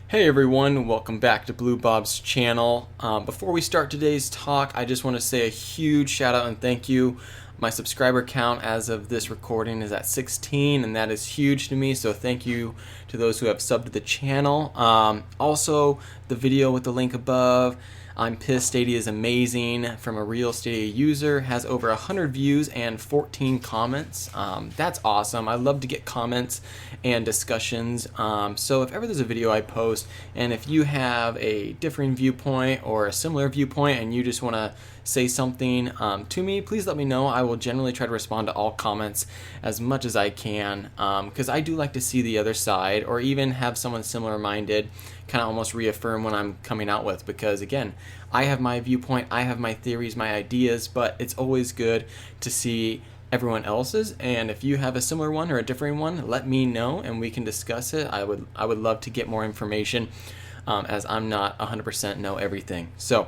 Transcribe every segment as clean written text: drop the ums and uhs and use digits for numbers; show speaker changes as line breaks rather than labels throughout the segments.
Hey everyone, welcome back to bluebobz channel. Before we start today's talk, I just want to say a huge shout out and thank you. My subscriber count as of this recording is at 16, and that is huge to me, so thank you to those who have subbed to the channel. Also, the video with the link above, I'm pissed Stadia is amazing, from a real Stadia user, has over 100 views and 14 comments. That's awesome. I love to get comments and discussions. So if ever there's a video I post and if you have a differing viewpoint or a similar viewpoint and you just want to say something to me, please let me know. I will generally try to respond to all comments as much as I can, because I do like to see the other side, or even have someone similar minded kind of almost reaffirm what I'm coming out with, because again, I have my viewpoint, I have my theories, my ideas, but it's always good to see everyone else's, and if you have a similar one or a differing one, let me know and we can discuss it. I would love to get more information, as I'm not 100% know everything. So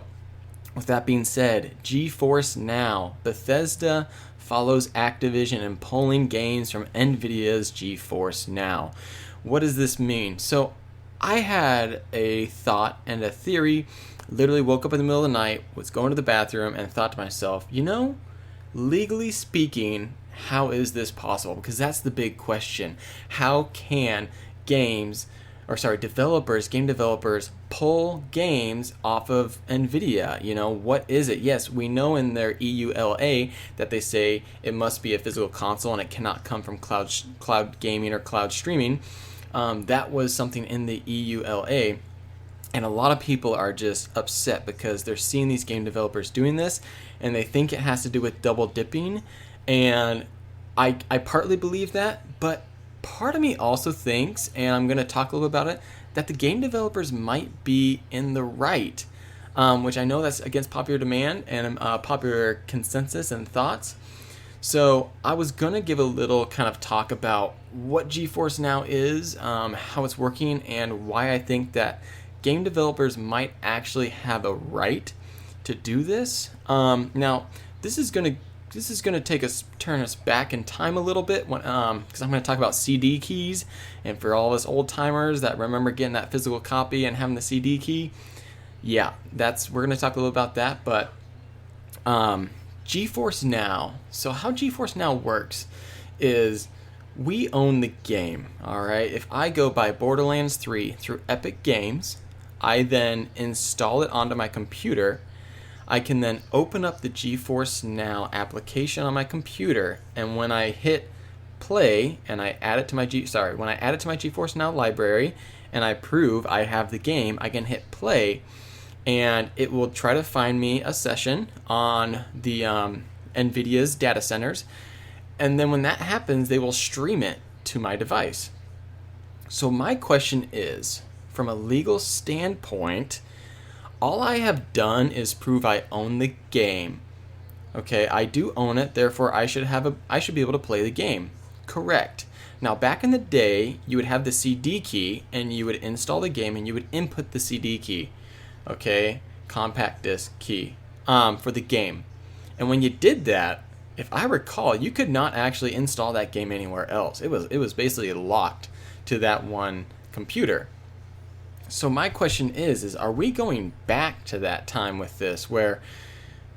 with that being said, GeForce Now. Bethesda follows Activision in pulling games from NVIDIA's GeForce Now. What does this mean? So I had a thought and a theory, literally woke up in the middle of the night, was going to the bathroom, and thought to myself, legally speaking, how is this possible? Because that's the big question. How can game developers pull games off of NVIDIA? What is it? Yes, we know in their EULA that they say it must be a physical console and it cannot come from cloud gaming or cloud streaming. That was something in the EULA, and a lot of people are just upset because they're seeing these game developers doing this and they think it has to do with double dipping, and I partly believe that, but part of me also thinks, and I'm going to talk a little about it, that the game developers might be in the right, which I know that's against popular demand and popular consensus and thoughts. So I was going to give a little kind of talk about what GeForce Now is, how it's working, and why I think that game developers might actually have a right to do this. Now, this is going to turn us back in time a little bit, because I'm going to talk about CD keys, and for all of us old timers that remember getting that physical copy and having the CD key, yeah, we're going to talk a little about that. But GeForce Now. So how GeForce Now works is we own the game, all right? If I go buy Borderlands 3 through Epic Games, I then install it onto my computer. I can then open up the GeForce Now application on my computer, and when I hit play and I add it to my when I add it to my GeForce Now library and I prove I have the game, I can hit play, and it will try to find me a session on the NVIDIA's data centers, and then when that happens, they will stream it to my device. So my question is, from a legal standpoint, all I have done is prove I own the game. Okay, I do own it, therefore I should be able to play the game. Correct. Now, back in the day, you would have the CD key, and you would install the game, and you would input the CD key. Okay, compact disc key for the game. And when you did that, if I recall, you could not actually install that game anywhere else. It was basically locked to that one computer. So my question is are we going back to that time with this, where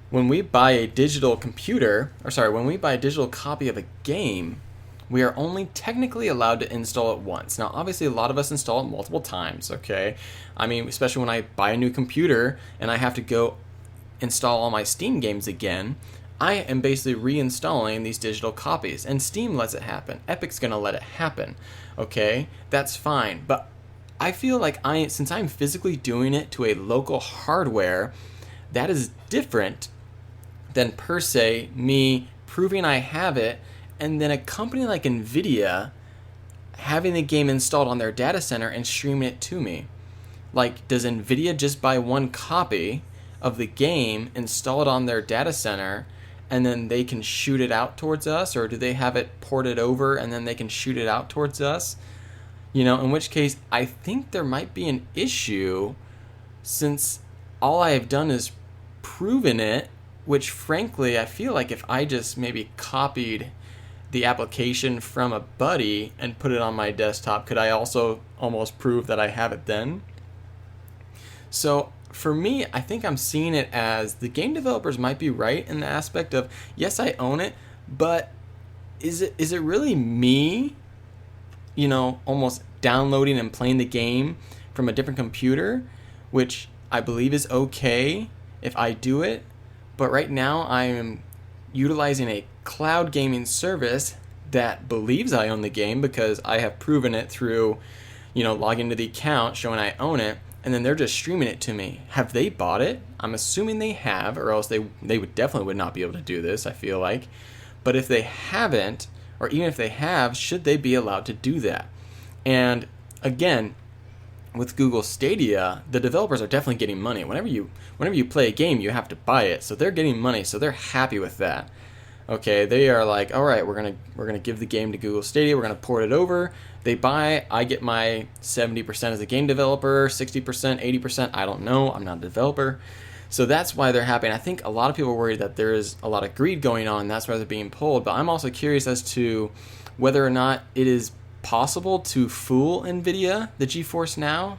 when we buy a digital when we buy a digital copy of a game, we are only technically allowed to install it once. Now, obviously, a lot of us install it multiple times, okay? I mean, especially when I buy a new computer and I have to go install all my Steam games again, I am basically reinstalling these digital copies, and Steam lets it happen. Epic's gonna let it happen, okay? That's fine, but I feel like since I'm physically doing it to a local hardware, that is different than per se me proving I have it, and then a company like NVIDIA having the game installed on their data center and streaming it to me. Like, does NVIDIA just buy one copy of the game, install it on their data center, and then they can shoot it out towards us? Or do they have it ported over and then they can shoot it out towards us? In which case, I think there might be an issue, since all I have done is proven it, which frankly, I feel like if I just maybe copied the application from a buddy and put it on my desktop, could I also almost prove that I have it then? So for me, I think I'm seeing it as the game developers might be right in the aspect of, yes, I own it, but is it really me, almost downloading and playing the game from a different computer, which I believe is okay if I do it. But right now I am utilizing a cloud gaming service that believes I own the game because I have proven it through, logging into the account, showing I own it, and then they're just streaming it to me. Have they bought it? I'm assuming they have, or else they would definitely not be able to do this, I feel like. But if they haven't, or even if they have, should they be allowed to do that? And again, with Google Stadia, the developers are definitely getting money. Whenever you play a game, you have to buy it. So they're getting money, so they're happy with that. Okay, they are like, all right, we're gonna give the game to Google Stadia, we're gonna port it over. They buy, I get my 70% as a game developer, 60%, 80%, I don't know, I'm not a developer. So that's why they're happy. And I think a lot of people are worried that there is a lot of greed going on, and that's why they're being pulled. But I'm also curious as to whether or not it is possible to fool NVIDIA, the GeForce Now,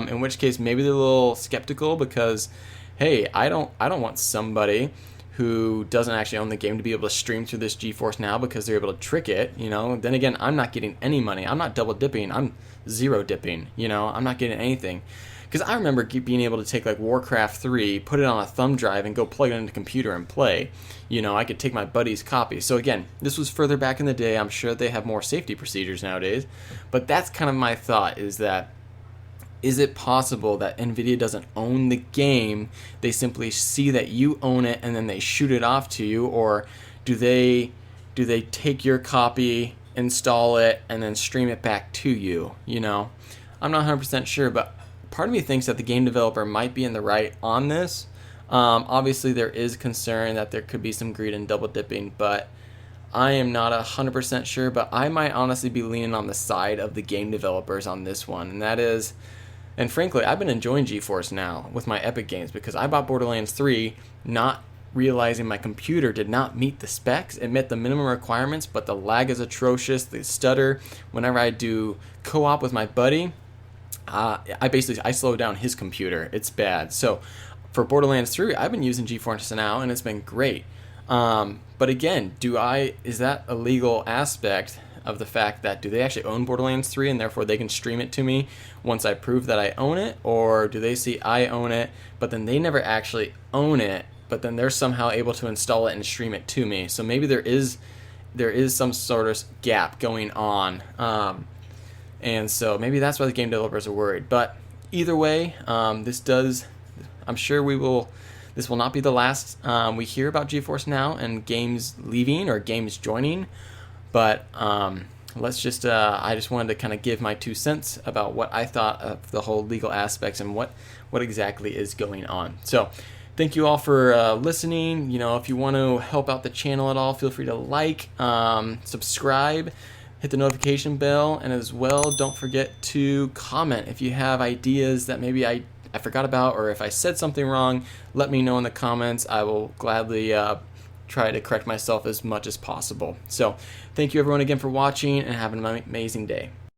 in which case maybe they're a little skeptical because, hey, I don't want somebody who doesn't actually own the game to be able to stream through this GeForce Now because they're able to trick it, Then again, I'm not getting any money. I'm not double dipping. I'm zero dipping, I'm not getting anything. Because I remember being able to take like Warcraft 3, put it on a thumb drive, and go plug it into a computer and play. I could take my buddy's copy. So again, this was further back in the day. I'm sure they have more safety procedures nowadays. But that's kind of my thought, is it possible that NVIDIA doesn't own the game? They simply see that you own it and then they shoot it off to you? Or do they take your copy, install it, and then stream it back to you? I'm not 100% sure, but part of me thinks that the game developer might be in the right on this. Obviously, there is concern that there could be some greed and double dipping, but I am not 100% sure. But I might honestly be leaning on the side of the game developers on this one, and that is, and frankly, I've been enjoying GeForce Now with my Epic games because I bought Borderlands 3 not realizing my computer did not meet the specs. It met the minimum requirements, but the lag is atrocious, the stutter. Whenever I do co-op with my buddy, I slow down his computer. It's bad. So for Borderlands 3, I've been using GeForce Now, and it's been great. But again, is that a legal aspect of the fact that do they actually own Borderlands 3 and therefore they can stream it to me once I prove that I own it? Or do they see I own it, but then they never actually own it, but then they're somehow able to install it and stream it to me? So maybe there is some sort of gap going on. And so maybe that's why the game developers are worried. But either way, I'm sure this will not be the last we hear about GeForce Now and games leaving or games joining. But I just wanted to kind of give my 2 cents about what I thought of the whole legal aspects and what exactly is going on. So thank you all for listening. If you want to help out the channel at all, feel free to like, subscribe, hit the notification bell, and as well, don't forget to comment if you have ideas that maybe I forgot about, or if I said something wrong, let me know in the comments. I will gladly try to correct myself as much as possible. So thank you everyone again for watching, and have an amazing day.